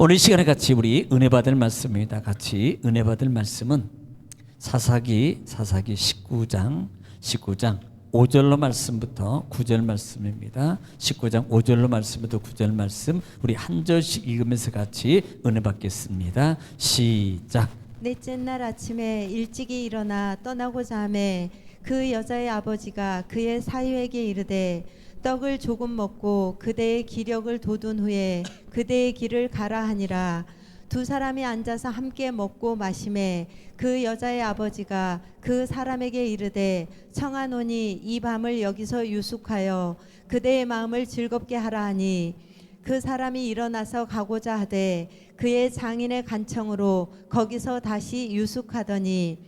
오늘 이 시간에 같이 우리 은혜 받을 말씀입니다. 같이 은혜 받을 말씀은 사사기 19장 5절로 말씀부터 9절 말씀입니다. 19장 5절로 말씀부터 9절 말씀 우리 한 절씩 읽으면서 같이 은혜 받겠습니다. 시작. 넷째 날 아침에 일찍이 일어나 떠나고자 하매 그 여자의 아버지가 그의 사위에게 이르되 떡을 조금 먹고 그대의 기력을 돋운 후에 그대의 길을 가라 하니라. 두 사람이 앉아서 함께 먹고 마시매 그 여자의 아버지가 그 사람에게 이르되 청하노니 이 밤을 여기서 유숙하여 그대의 마음을 즐겁게 하라 하니 그 사람이 일어나서 가고자 하되 그의 장인의 간청으로 거기서 다시 유숙하더니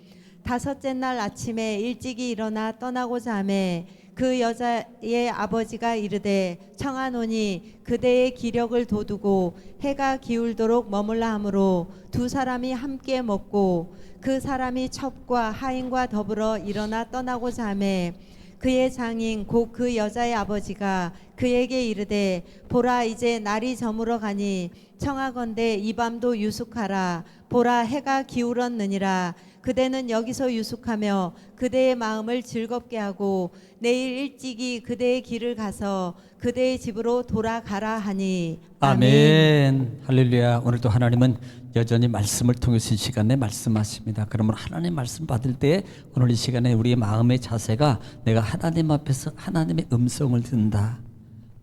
다섯째 날 아침에 일찍이 일어나 떠나고자 하매 그 여자의 아버지가 이르되 청하노니 그대의 기력을 돋우고 해가 기울도록 머물라 하므로 두 사람이 함께 먹고 그 사람이 첩과 하인과 더불어 일어나 떠나고자 하매 그의 장인 곧 그 여자의 아버지가 그에게 이르되 보라 이제 날이 저물어 가니 청하건대 이 밤도 유숙하라. 보라 해가 기울었느니라. 그대는 여기서 유숙하며 그대의 마음을 즐겁게 하고 내일 일찍이 그대의 길을 가서 그대의 집으로 돌아가라 하니. 아멘. 할렐루야. 오늘도 하나님은 여전히 말씀을 통해서 이 시간에 말씀하십니다. 그러면 하나님 말씀 받을 때 오늘 이 시간에 우리의 마음의 자세가 내가 하나님 앞에서 하나님의 음성을 듣는다.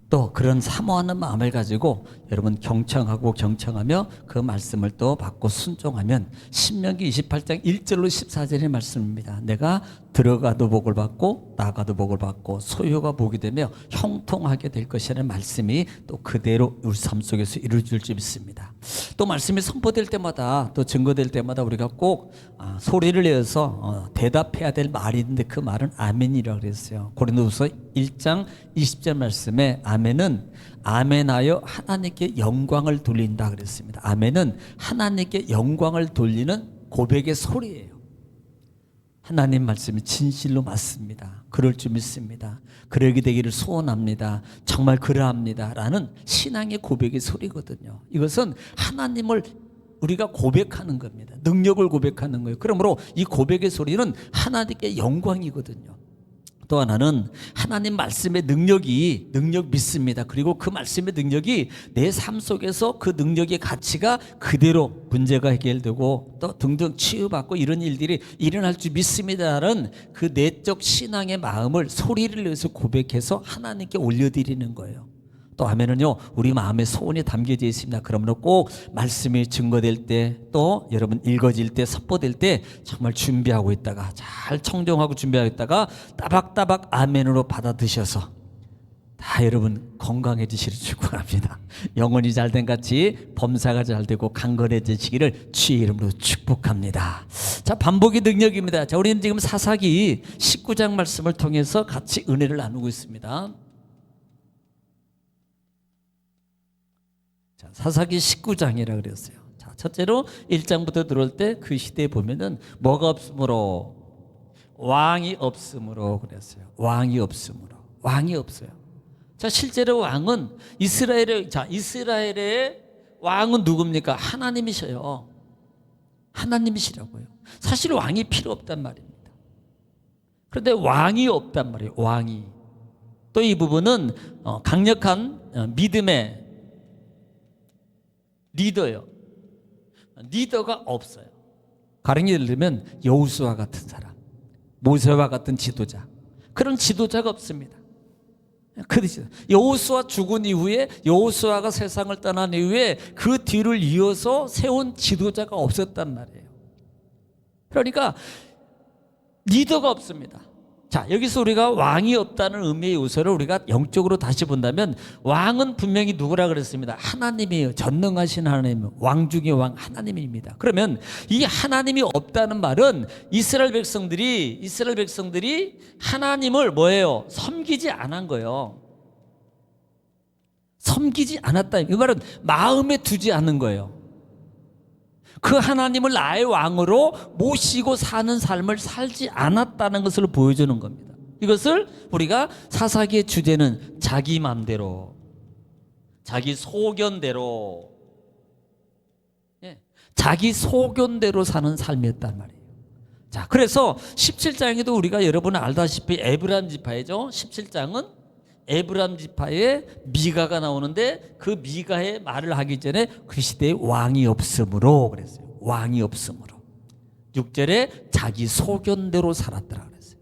또 그런 사모하는 마음을 가지고 여러분 경청하며 그 말씀을 또 받고 순종하면 신명기 28장 1절로 14절의 말씀입니다. 내가 들어가도 복을 받고 나가도 복을 받고 소유가 복이 되며 형통하게 될 것이라는 말씀이 또 그대로 우리 삶 속에서 이루어질 줄 믿습니다. 또 말씀이 선포될 때마다 또 증거될 때마다 우리가 꼭 소리를 내어서 대답해야 될 말이 있는데 그 말은 아멘이라고 그랬어요. 고린도후서 1장 20절 말씀에 아멘은 아멘하여 하나님께 영광을 돌린다 그랬습니다. 아멘은 하나님께 영광을 돌리는 고백의 소리예요. 하나님 말씀이 진실로 맞습니다. 그럴 줄 믿습니다. 그러게 되기를 소원합니다. 정말 그러합니다. 라는 신앙의 고백의 소리거든요. 이것은 하나님을 우리가 고백하는 겁니다. 능력을 고백하는 거예요. 그러므로 이 고백의 소리는 하나님께 영광이거든요. 또 하나는 하나님 말씀의 능력 믿습니다. 그리고 그 말씀의 능력이 내 삶 속에서 그 능력의 가치가 그대로 문제가 해결되고 또 등등 치유받고 이런 일들이 일어날 줄 믿습니다라는 그 내적 신앙의 마음을 소리를 내서 고백해서 하나님께 올려드리는 거예요. 또 아멘은요 우리 마음의 소원이 담겨져 있습니다. 그러므로 꼭 말씀이 증거될 때 또 여러분 읽어질 때 선포될 때 정말 준비하고 있다가 잘 청정하고 준비하고 있다가 따박따박 아멘으로 받아 드셔서 다 여러분 건강해지시길 축복합니다. 영혼이 잘된 같이 범사가 잘되고 강건해지시기를 주의 이름으로 축복합니다. 자, 반복의 능력입니다. 자, 우리는 지금 사사기 19장 말씀을 통해서 같이 은혜를 나누고 있습니다. 자, 사사기 19장이라 그랬어요. 자, 첫째로 1장부터 들어올 때 그 시대에 보면은 뭐가 없으므로 왕이 없으므로 그랬어요. 왕이 없어요. 자, 실제로 왕은 이스라엘의 왕은 누굽니까? 하나님이셔요. 하나님이시라고요. 사실 왕이 필요 없단 말입니다. 그런데 왕이 없단 말이에요. 왕이. 또 이 부분은 강력한 믿음의 리더가 없어요. 가령 예를 들면 여호수아 같은 사람, 모세와 같은 지도자, 그런 지도자가 없습니다. 여호수아 죽은 이후에 여호수아가 세상을 떠난 이후에 그 뒤를 이어서 세운 지도자가 없었단 말이에요. 그러니까 리더가 없습니다. 자, 여기서 우리가 왕이 없다는 의미의 요소를 우리가 영적으로 다시 본다면 왕은 분명히 누구라 그랬습니다. 하나님이에요. 전능하신 하나님, 왕 중의 왕 하나님입니다. 그러면 이 하나님이 없다는 말은 이스라엘 백성들이 하나님을 뭐예요? 섬기지 않은 거예요. 섬기지 않았다. 이 말은 마음에 두지 않는 거예요. 그 하나님을 나의 왕으로 모시고 사는 삶을 살지 않았다는 것을 보여주는 겁니다. 이것을 우리가 사사기의 주제는 자기 마음대로, 자기 소견대로 자기 소견대로 사는 삶이었단 말이에요. 자, 그래서 17장에도 우리가 여러분 알다시피 에브라임 지파이죠. 17장은 에브라임 지파에 미가가 나오는데 그 미가의 말을 하기 전에 그 시대에 왕이 없으므로 그랬어요. 왕이 없으므로. 6절에 자기 소견대로 살았더라 그랬어요.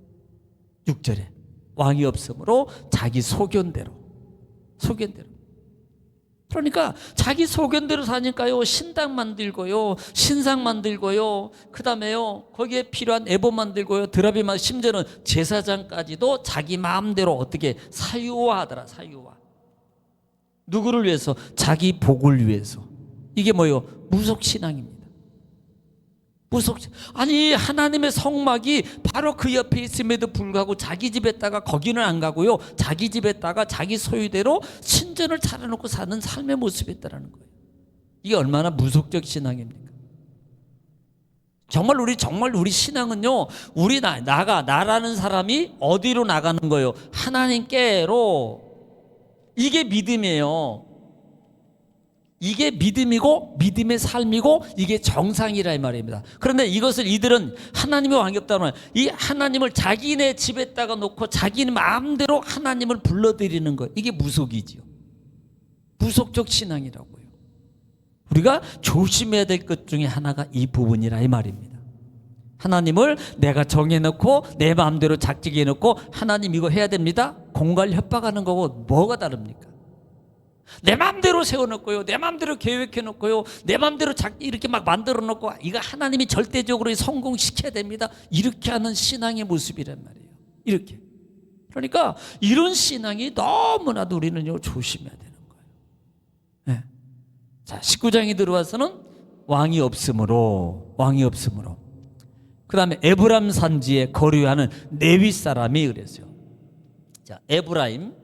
6절에 왕이 없으므로 자기 소견대로. 그러니까 자기 소견대로 사니까요, 신당 만들고요, 신상 만들고요, 그 다음에요 거기에 필요한 에봇 만들고요, 드라비만, 심지어는 제사장까지도 자기 마음대로 어떻게 사유화하더라. 사유화. 누구를 위해서? 자기 복을 위해서. 이게 뭐예요? 무속신앙입니다. 아니, 하나님의 성막이 바로 그 옆에 있음에도 불구하고 자기 집에다가 거기는 안 가고요, 자기 집에다가 자기 소유대로 신전을 차려놓고 사는 삶의 모습이었다는 거예요. 이게 얼마나 무속적 신앙입니까? 정말 우리 신앙은요, 나라는 사람이 어디로 나가는 거예요? 하나님께로. 이게 믿음이에요. 이게 믿음이고 믿음의 삶이고 이게 정상이라 이 말입니다. 그런데 이것을 이들은 하나님의 왕이 없다는 거예요. 이 하나님을 자기네 집에다가 놓고 자기네 마음대로 하나님을 불러들이는 거예요. 이게 무속이지요. 무속적 신앙이라고요. 우리가 조심해야 될 것 중에 하나가 이 부분이라 이 말입니다. 하나님을 내가 정해놓고 내 마음대로 작정해 놓고 하나님 이거 해야 됩니다. 공갈 협박하는 거고 뭐가 다릅니까? 내 마음대로 세워놓고요, 내 마음대로 계획해놓고요, 내 마음대로 이렇게 막 만들어놓고 이거 하나님이 절대적으로 성공시켜야 됩니다. 이렇게 하는 신앙의 모습이란 말이에요. 이렇게. 그러니까 이런 신앙이 너무나도 우리는요 조심해야 되는 거예요. 네. 자, 19장에 들어와서는 왕이 없으므로 그 다음에 에브라임 산지에 거류하는 레위 사람이 그랬어요. 자, 에브라임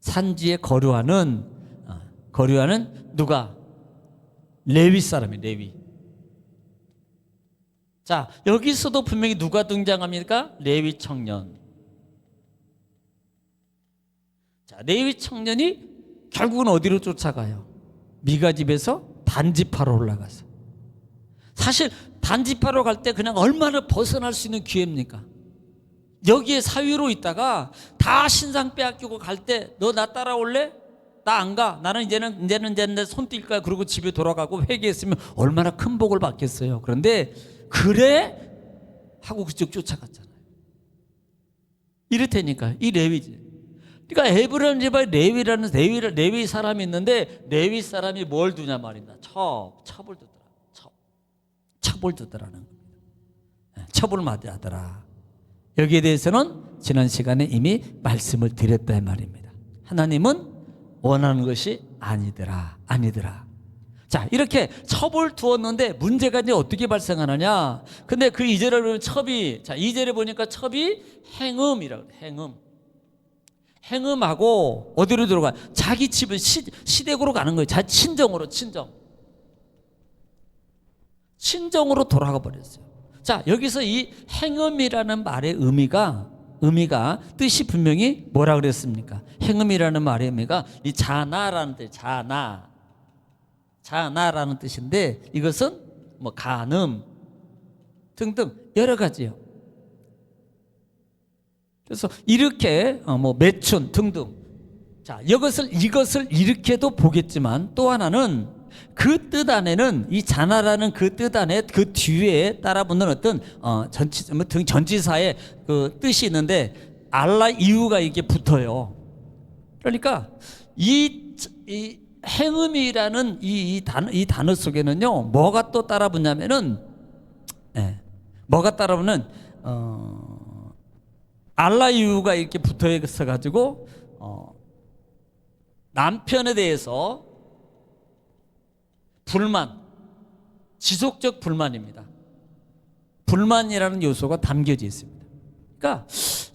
산지에 거류하는 누가? 레위 사람이 레위. 자, 여기서도 분명히 누가 등장합니까? 레위 청년. 자, 레위 청년이 결국은 어디로 쫓아가요? 미가 집에서 단지파로 올라가서. 사실 단지파로 갈 때 그냥 얼마나 벗어날 수 있는 기회입니까? 여기에 사위로 있다가 다 신상 빼앗기고 갈 때 너 나 따라올래? 나 안 가. 나는 이제는 내 손 뛸 거야. 그러고 집에 돌아가고 회개했으면 얼마나 큰 복을 받겠어요. 그런데 그래? 하고 그쪽 쫓아갔잖아요. 이렇다니까 이 레위지. 그러니까 에브라임 집에 레위 사람이 있는데 레위 사람이 뭘 두냐 말입니다. 첩을 두더라. 첩을 두더라는 겁니다. 첩을 맞이하더라. 여기에 대해서는 지난 시간에 이미 말씀을 드렸다 말입니다. 하나님은 원하는 것이 아니더라. 자, 이렇게 첩을 두었는데 문제가 이제 어떻게 발생하느냐? 근데 그 2절을 보면 첩이, 자, 2절에 보니까 첩이 행음이라고 그래요. 행음하고 어디로 들어가? 자기 집은 시댁으로 가는 거예요. 친정으로 돌아가 버렸어요. 자, 여기서 이 행음이라는 말의 의미가 뜻이 분명히 뭐라 그랬습니까? 행음이라는 말의 의미가 이 자나라는 뜻, 자나라는 뜻인데 이것은 뭐 간음 등등 여러 가지요. 그래서 이렇게 뭐 매춘 등등. 자, 이것을 이렇게도 보겠지만 또 하나는 그 뜻 안에는 이 자나라는 그 뜻 안에 그 뒤에 따라붙는 어떤 전치사의 그 뜻이 있는데 알라 이유가 이게 붙어요. 그러니까 이 행음이라는 이 단어 속에는요 뭐가 또 따라붙냐면은 뭐가 따라붙는 알라 이유가 이렇게 붙어 있어 가지고 남편에 대해서 지속적 불만입니다. 불만이라는 요소가 담겨져 있습니다. 그러니까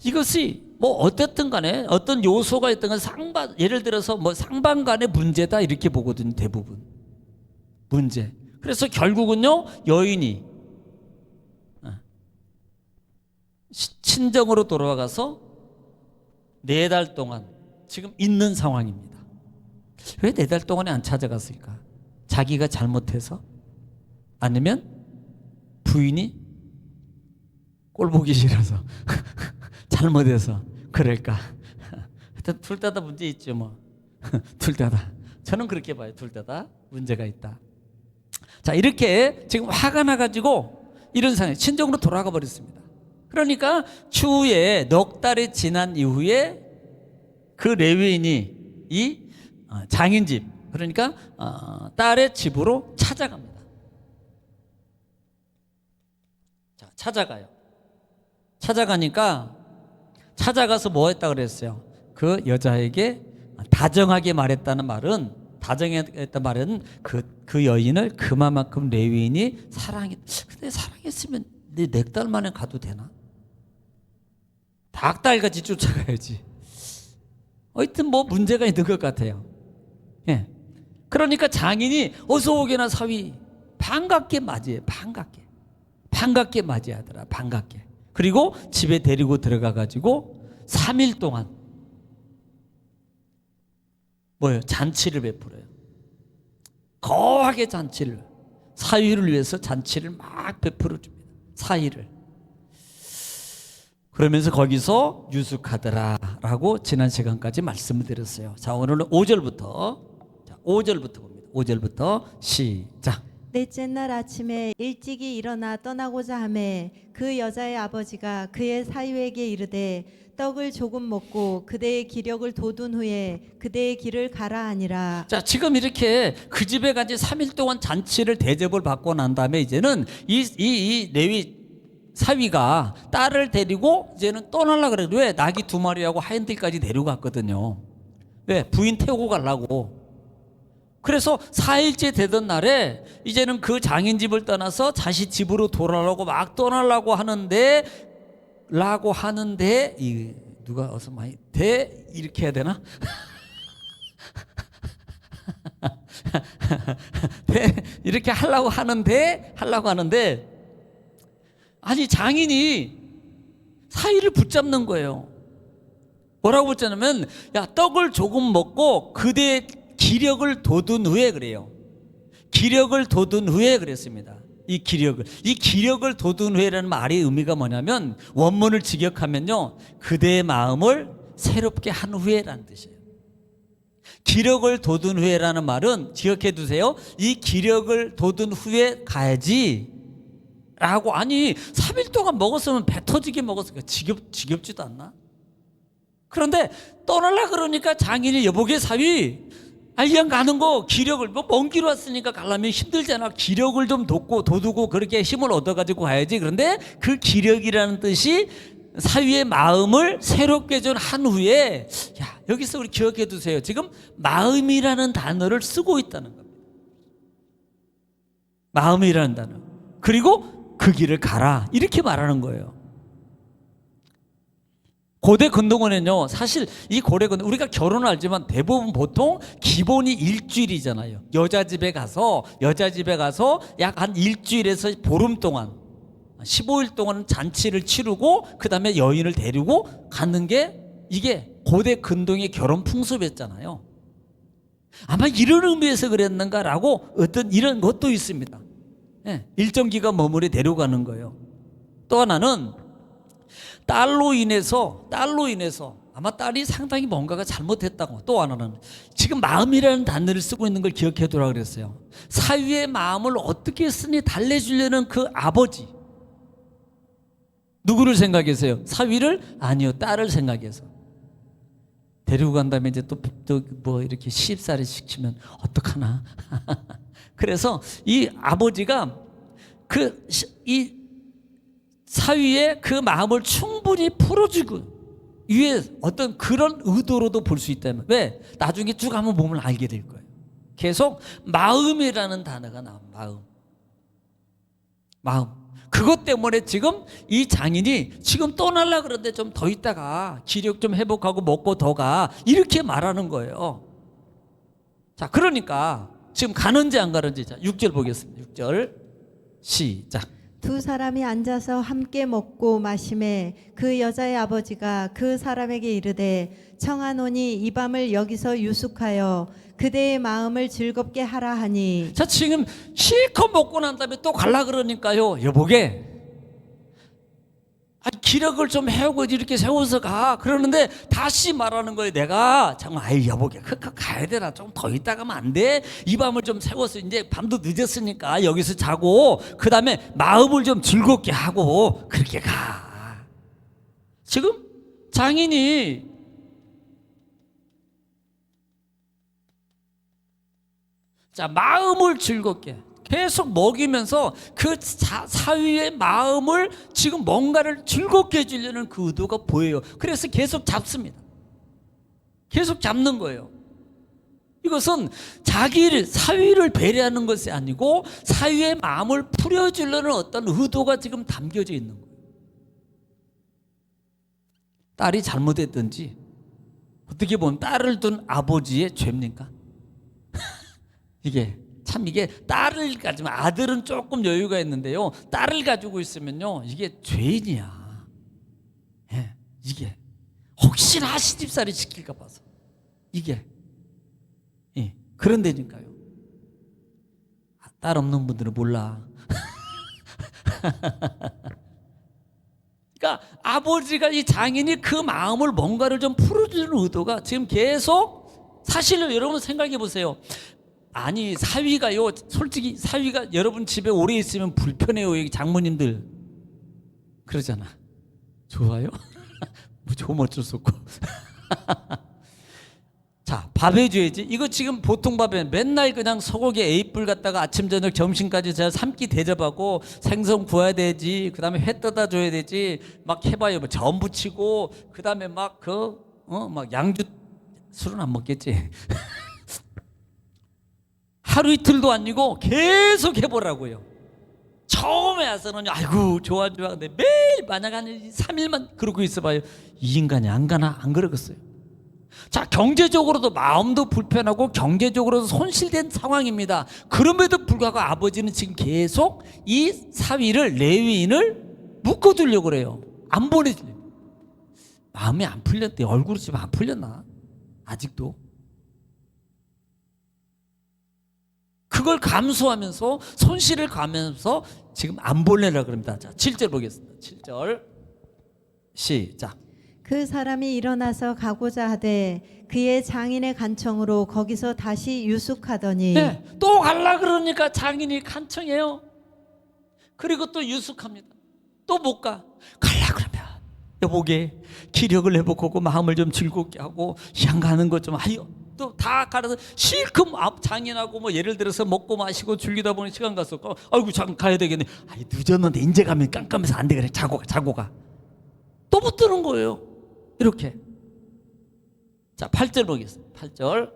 이것이 뭐 어쨌든 간에 어떤 요소가 있던 건 예를 들어서 뭐 상반간의 문제다 이렇게 보거든요. 대부분 문제. 그래서 결국은요 여인이 친정으로 돌아가서 4달 동안 지금 있는 상황입니다. 왜 4달 동안에 안 찾아갔을까? 자기가 잘못해서? 아니면 부인이 꼴 보기 싫어서 잘못해서 그럴까? 하여튼 둘 다 문제 있죠 뭐. 둘 다. 저는 그렇게 봐요. 둘 다 문제가 있다. 자, 이렇게 지금 화가 나가지고 이런 상황에 친정으로 돌아가 버렸습니다. 그러니까 추후에 넉 달이 지난 이후에 그 레위인이 이 장인 집, 그러니까 딸의 집으로 찾아갑니다. 자, 찾아가요. 찾아가니까 찾아가서 뭐 했다 그랬어요? 그 여자에게 다정하게 말했다는 말은, 다정했다는 말은 그 여인을 그만큼 레위인이 근데 사랑했으면 네 4달 만에 가도 되나? 닭달같이 쫓아가야지. 하여튼 뭐 문제가 있는 것 같아요. 예. 그러니까 장인이 어서 오게나 사위 반갑게 맞이해. 반갑게 맞이하더라. 반갑게. 그리고 집에 데리고 들어가 가지고 3일 동안 뭐예요? 잔치를 베풀어요. 거하게 잔치를, 사위를 위해서 잔치를 막 베풀어 줍니다. 사위를. 그러면서 거기서 유숙하더라라고 지난 시간까지 말씀을 드렸어요. 자, 오늘은 5절부터 봅니다. 5절부터 시작. 넷째 날 아침에 일찍이 일어나 떠나고자 하매 그 여자의 아버지가 그의 사위에게 이르되 떡을 조금 먹고 그대의 기력을 돋운 후에 그대의 길을 가라 하니라. 자, 지금 이렇게 그 집에 간지 3일 동안 잔치를 대접을 받고 난 다음에 이제는 이 레위 사위가 딸을 데리고 이제는 떠나려고 그래요. 왜? 나귀 2마리하고 하얀들까지 데려갔거든요. 왜? 부인 태우고 가려고. 그래서 4일째 되던 날에 이제는 그 장인 집을 떠나서 자식 집으로 돌아오려고 막 떠나려고 하는데 이 누가 어서 많이 이렇게 해야 되나? 이렇게 하려고 하는데 아니 장인이 사위를 붙잡는 거예요. 뭐라고 붙잡냐면 야, 떡을 조금 먹고 그대의 기력을 돋운 후에 그래요. 기력을 돋운 후에 그랬습니다. 이 기력을 돋운 후에라는 말의 의미가 뭐냐면 원문을 직역하면요, 그대의 마음을 새롭게 한 후에라는 뜻이에요. 기력을 돋운 후에라는 말은 기억해 두세요. 이 기력을 돋운 후에 가야지 라고. 아니 3일 동안 먹었으면 배 터지게 먹었으니까 지겹지도 않나? 그런데 떠나려 그러니까 장인이 여보게 사위 그냥 가는 거 기력을 먼 길 왔으니까 가려면 힘들잖아. 기력을 좀 돋우고 그렇게 힘을 얻어가지고 가야지. 그런데 그 기력이라는 뜻이 사위의 마음을 새롭게 좀 한 후에, 야, 여기서 우리 기억해 두세요. 지금 마음이라는 단어를 쓰고 있다는 겁니다. 마음이라는 단어. 그리고 그 길을 가라 이렇게 말하는 거예요. 고대 근동원에는요, 사실 이 고대 근동, 우리가 결혼을 알지만 대부분 보통 기본이 일주일이잖아요. 여자 집에 가서 약 한 일주일에서 보름 동안 15일 동안 잔치를 치르고 그 다음에 여인을 데리고 가는 게 이게 고대 근동의 결혼 풍습이었잖아요. 아마 이런 의미에서 그랬는가라고 어떤 이런 것도 있습니다. 예, 일정 기간 머무르 데려가는 거예요. 또 하나는 딸로 인해서 아마 딸이 상당히 뭔가가 잘못했다고. 또 하나는 지금 마음이라는 단어를 쓰고 있는 걸 기억해 두라 그랬어요. 사위의 마음을 어떻게 쓰니 달래주려는 그 아버지, 누구를 생각해서요? 사위를? 아니요, 딸을 생각해서 데리고 간 다음에 이제 또 뭐 이렇게 시집살이 시키면 어떡하나. 그래서 이 아버지가 이 사위의 그 마음을 충분히 풀어주고 위에 어떤 그런 의도로도 볼 수 있다면, 왜? 나중에 쭉 한번 보면 알게 될 거예요. 계속 마음이라는 단어가 나와요. 마음. 그것 때문에 지금 이 장인이 지금 떠나려고 그러는데 좀 더 있다가 기력 좀 회복하고 먹고 더 가 이렇게 말하는 거예요. 자, 그러니까 지금 가는지 안 가는지. 자, 6절 보겠습니다. 6절 시작. 두 사람이 앉아서 함께 먹고 마심에 그 여자의 아버지가 그 사람에게 이르되 청하노니 이 밤을 여기서 유숙하여 그대의 마음을 즐겁게 하라 하니. 자, 지금 실컷 먹고 난 다음에 또 갈라 그러니까요. 여보게, 기력을 좀 해오고 이렇게 세워서 가. 그러는데 다시 말하는 거예요. 내가 정말 아이 여보게 가야 되나, 좀 더 있다 가면 안 돼? 이 밤을 좀 세워서 이제 밤도 늦었으니까 여기서 자고 그 다음에 마음을 좀 즐겁게 하고 그렇게 가. 지금 장인이 자, 마음을 즐겁게 계속 먹이면서 그 사위의 마음을 지금 뭔가를 즐겁게 해주려는 그 의도가 보여요. 그래서 계속 잡습니다. 계속 잡는 거예요. 이것은 자기를, 사위를 배려하는 것이 아니고 사위의 마음을 풀어주려는 어떤 의도가 지금 담겨져 있는 거예요. 딸이 잘못했든지 어떻게 보면 딸을 둔 아버지의 죄입니까? 이게 딸을 가지면, 아들은 조금 여유가 있는데요, 딸을 가지고 있으면요 이게 죄인이야. 예, 이게 혹시나 시집살이 시킬까 봐서 이게 그런 데니까요. 딸 없는 분들은 몰라. 그러니까 아버지가, 이 장인이 그 마음을 뭔가를 좀 풀어주는 의도가 지금 계속, 사실은 여러분 생각해 보세요. 아니 사위가요, 솔직히 사위가 여러분 집에 오래 있으면 불편해요. 여기 장모님들 그러잖아. 좋아요? 뭐 좋으면 어쩔 수 없고. 자, 밥 해줘야지. 이거 지금 보통 밥에 맨날 그냥 소고기 A뿔 갖다가 아침 저녁 점심까지 제가 3끼 대접하고 생선 구워야 되지, 그 다음에 회 떠다 줘야 되지, 막 해봐요. 뭐 전 부치고, 그 다음에 막 막 양주, 술은 안 먹겠지. 하루 이틀도 아니고 계속 해보라고요. 처음에 와서는 아이고 좋아 근데 매일 만약 한 3일만 그러고 있어봐요. 이 인간이 안 가나? 안 그러겠어요. 자, 경제적으로도 마음도 불편하고 경제적으로도 손실된 상황입니다. 그럼에도 불구하고 아버지는 지금 계속 이 사위를, 레위인을 묶어두려고 그래요. 안 보내주려고. 마음이 안 풀렸대. 얼굴이 지금 안 풀렸나? 아직도. 그걸 감수하면서, 손실을 가면서 지금 안 보내려고 그럽니다. 자, 7절 보겠습니다. 7절 시작. 그 사람이 일어나서 가고자 하되 그의 장인의 간청으로 거기서 다시 유숙하더니. 네, 또 갈라 그러니까 장인이 간청해요. 그리고 또 유숙합니다. 또 못 가. 갈라 그러면 여보게 기력을 회복하고 마음을 좀 즐겁게 하고 시장 가는 것 좀 하여. 또 다 가려서 실컷 장인하고 뭐 예를 들어서 먹고 마시고 즐기다 보니 시간 갔었고, 아이고 잠깐 가야 되겠네. 아이 늦었는데 이제 가면 깜깜해서 안 되겠네. 자고 가. 또 못 드는 거예요. 이렇게. 자, 8절 보겠습니다. 8절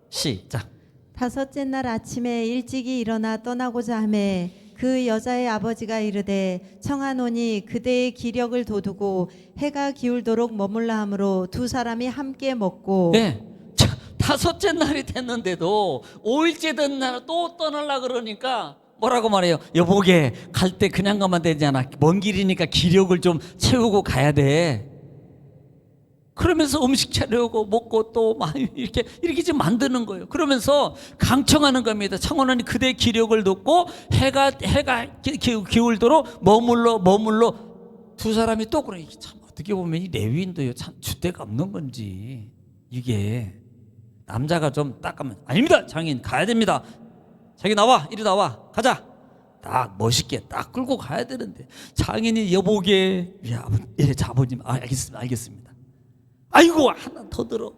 시작. 다섯째 날 아침에 일찍이 일어나 떠나고자 하매 그 여자의 아버지가 이르되 청하노니 그대의 기력을 돋우고 해가 기울도록 머물라 하므로 두 사람이 함께 먹고. 네. 자, 다섯째 날이 됐는데도 5일째 된 날 또 떠나려고 그러니까 뭐라고 말해요? 여보게 갈 때 그냥 가면 되잖아. 먼 길이니까 기력을 좀 채우고 가야 돼. 그러면서 음식 차려고 먹고 또 막 이렇게 지금 만드는 거예요. 그러면서 강청하는 겁니다. 청하노니 그대의 기력을 돋고 해가 기울도록 머물러. 두 사람이 또 그래. 참 어떻게 보면 이 레위인도요 참 주대가 없는 건지, 이게 남자가 좀 딱 가면 아닙니다. 장인 가야 됩니다. 자기 나와, 이리 나와, 가자. 딱 멋있게 딱 끌고 가야 되는데 장인이 여보게, 예, 아버님, 알겠습니다. 아이고 하나 더 들어.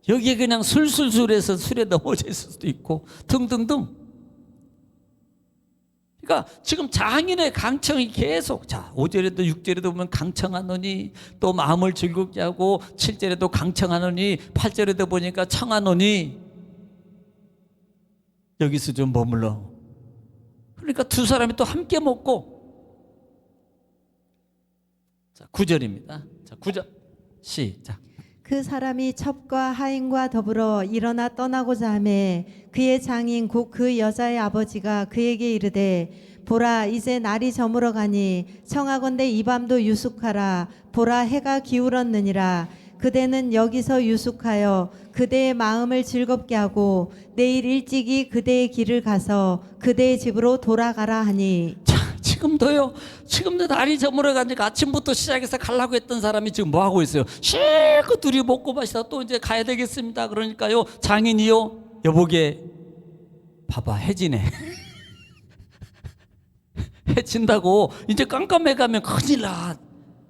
여기에 그냥 술술술해서 술에 넘어져 있을 수도 있고 등등등. 그러니까 지금 장인의 강청이 계속, 자 5절에도 6절에도 보면 강청하노니 또 마음을 즐겁게 하고, 7절에도 강청하노니, 8절에도 보니까 청하노니 여기서 좀 머물러. 그러니까 두 사람이 또 함께 먹고. 자 9절입니다. 자 9절 시작. 그 사람이 첩과 하인과 더불어 일어나 떠나고자 하매 그의 장인 곧 그 여자의 아버지가 그에게 이르되 보라 이제 날이 저물어 가니 청하건대 이 밤도 유숙하라. 보라 해가 기울었느니라. 그대는 여기서 유숙하여 그대의 마음을 즐겁게 하고 내일 일찍이 그대의 길을 가서 그대의 집으로 돌아가라 하니. 자, 지금도 날이 저물어 가니까 아침부터 시작해서 가려고 했던 사람이 지금 뭐 하고 있어요? 실컷 둘이 먹고 마시다 또 이제 가야 되겠습니다. 그러니까요, 장인이요, 여보게 봐봐, 해지네. 해친다고 이제 깜깜해가면 큰일 나.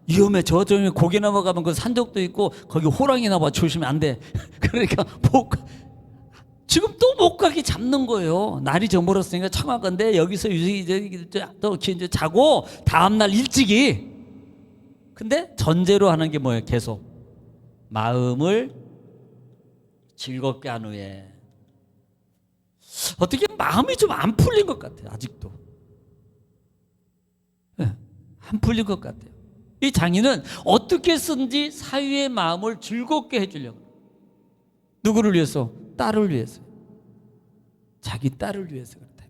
위험해. 저쪽에 고개 넘어가면 그 산적도 있고 거기 호랑이 나와. 조심히 안 돼. 그러니까 지금 또 못 가게 잡는 거예요. 날이 저물었으니까 청하건대 여기서 이제 자고 다음날 일찍이. 근데 전제로 하는 게 뭐예요? 계속 마음을 즐겁게 한 후에. 어떻게 마음이 좀 안 풀린 것 같아요. 아직도 안 풀린 것 같아요. 이 장인은 어떻게 해서든지 사위의 마음을 즐겁게 해주려고. 누구를 위해서? 딸을 위해서. 자기 딸을 위해서 그렇다.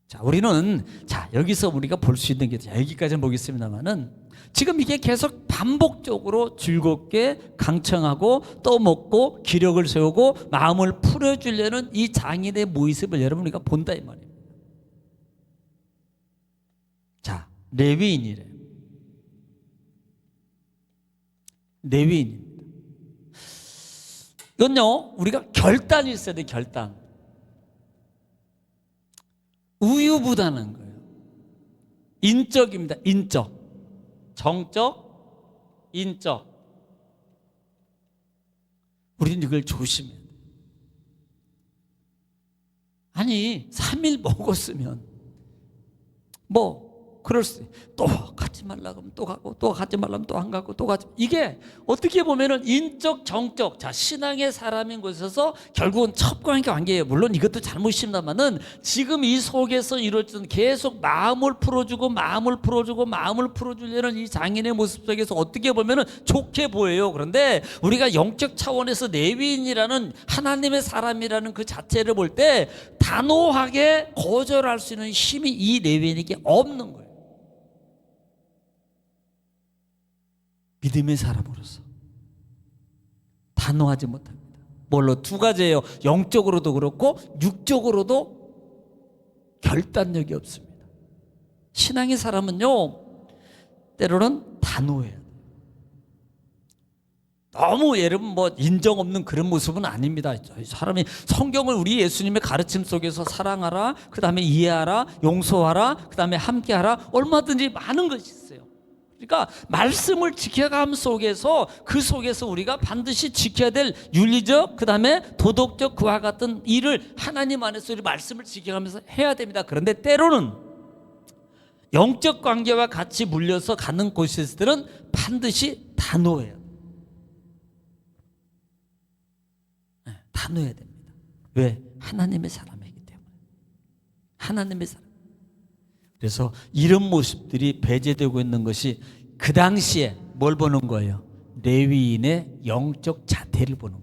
자, 우리는 여기서 우리가 볼 수 있는 게 여기까지는 보겠습니다만은 지금 이게 계속 반복적으로 즐겁게 강청하고 또 먹고 기력을 세우고 마음을 풀어주려는 이 장인의 모습을 여러분 우리가 본다 이 말이에요. 자, 레위인이래요. 레위인입니다. 이건요, 우리가 결단이 있어야 돼. 결단. 우유부단한 거예요. 인적입니다. 인적. 정적, 인적. 우리는 이걸 조심해야 돼. 아니 3일 먹었으면 그럴 수. 또 가지 말라 그러면 또 가고, 또 가지 말라면 또 안 가고, 또 가지. 이게 어떻게 보면은 인적, 정적, 신앙의 사람인 곳에서 결국은 첩과의 관계예요. 물론 이것도 잘못입니다만은 지금 이 속에서 이루어지는 계속 마음을 풀어주고 마음을 풀어주려는 이 장인의 모습 속에서 어떻게 보면은 좋게 보여요. 그런데 우리가 영적 차원에서 레위인이라는 하나님의 사람이라는 그 자체를 볼 때 단호하게 거절할 수 있는 힘이 이 레위인에게 없는 거예요. 믿음의 사람으로서 단호하지 못합니다. 뭘로? 두 가지예요. 영적으로도 그렇고 육적으로도 결단력이 없습니다. 신앙의 사람은요, 때로는 단호해야 돼요. 너무 여러분 인정 없는 그런 모습은 아닙니다. 사람이 성경을 우리 예수님의 가르침 속에서 사랑하라, 그 다음에 이해하라, 용서하라, 그 다음에 함께하라, 얼마든지 많은 것이 있어요. 그러니까 말씀을 지켜감 속에서 그 속에서 우리가 반드시 지켜야 될 윤리적, 그 다음에 도덕적 그와 같은 일을 하나님 안에서 우리 말씀을 지켜가면서 해야 됩니다. 그런데 때로는 영적 관계와 같이 물려서 가는 곳에서들은 반드시 단호해요. 단호해야 됩니다. 왜? 하나님의 사람이기 때문에. 하나님의 사람. 그래서 이런 모습들이 배제되고 있는 것이 그 당시에 뭘 보는 거예요? 레위인의 영적 자태를 보는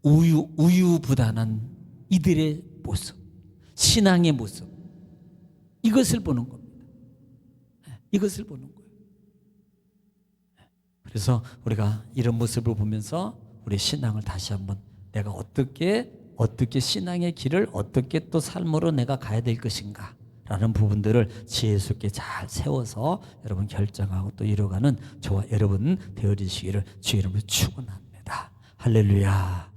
거예요. 우유부단한 이들의 모습, 신앙의 모습, 이것을 보는 겁니다. 이것을 보는 거예요. 그래서 우리가 이런 모습을 보면서 우리 신앙을 다시 한번 내가 어떻게 신앙의 길을 어떻게 또 삶으로 내가 가야 될 것인가 라는 부분들을 지혜롭게 잘 세워서 여러분 결정하고 또 이뤄가는 저와 여러분 되어지시기를 주의 이름으로 축원합니다. 할렐루야.